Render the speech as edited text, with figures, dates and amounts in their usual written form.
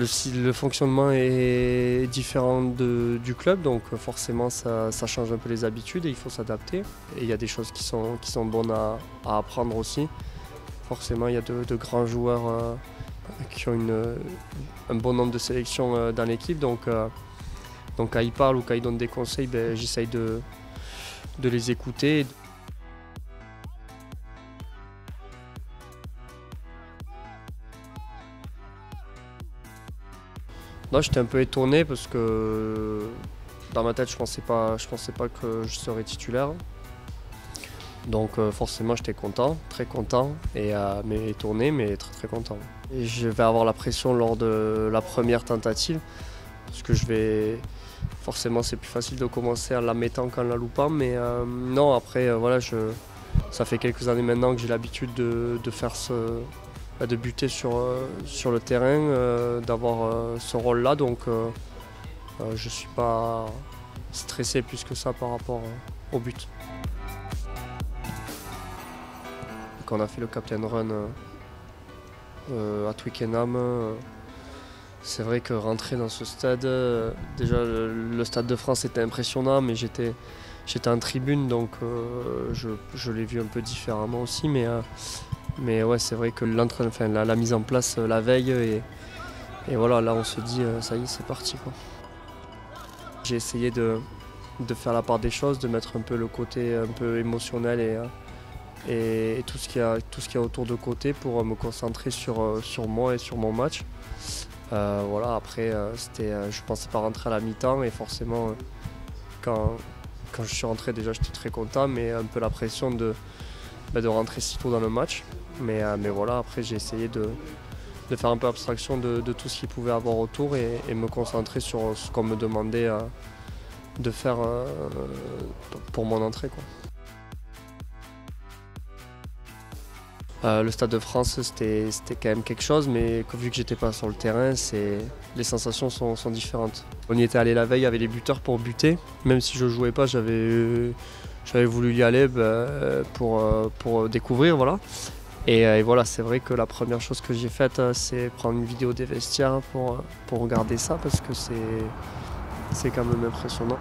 Le fonctionnement est différent du club, donc forcément ça change un peu les habitudes et il faut s'adapter. Et il y a des choses qui sont bonnes à apprendre aussi. Forcément, il y a de grands joueurs qui ont un bon nombre de sélections dans l'équipe, donc quand ils parlent ou quand ils donnent des conseils, j'essaye de les écouter. Non, j'étais un peu étonné parce que dans ma tête, je pensais pas que je serais titulaire. Donc forcément, j'étais content, très content, mais étonné, mais très très content. Et je vais avoir la pression lors de la première tentative parce que forcément, c'est plus facile de commencer en la mettant qu'en la loupant, mais non, après, voilà, ça fait quelques années maintenant que j'ai l'habitude de faire de buter sur le terrain, d'avoir ce rôle-là, donc je ne suis pas stressé plus que ça par rapport au but. Quand on a fait le Captain Run à Twickenham, c'est vrai que rentrer dans ce stade, déjà le Stade de France était impressionnant, mais j'étais en tribune, donc je l'ai vu un peu différemment aussi, mais ouais, c'est vrai que la mise en place la veille, et voilà, là on se dit ça y est, c'est parti, quoi. J'ai essayé de faire la part des choses, de mettre un peu le côté un peu émotionnel et tout ce qu'il y a autour de côté pour me concentrer sur moi et sur mon match. Voilà, après, je pensais pas rentrer à la mi-temps, et forcément, quand je suis rentré, déjà j'étais très content, mais un peu la pression de rentrer si tôt dans le match. Mais voilà, après j'ai essayé de faire un peu abstraction de tout ce qu'il pouvait avoir autour et me concentrer sur ce qu'on me demandait de faire pour mon entrée, quoi. Le Stade de France, c'était quand même quelque chose, mais vu que j'étais pas sur le terrain, les sensations sont différentes. On y était allé la veille avec les buteurs pour buter, même si je jouais pas, j'avais voulu y aller pour découvrir, voilà. Et voilà, c'est vrai que la première chose que j'ai faite, c'est prendre une vidéo des vestiaires pour regarder ça, parce que c'est quand même impressionnant.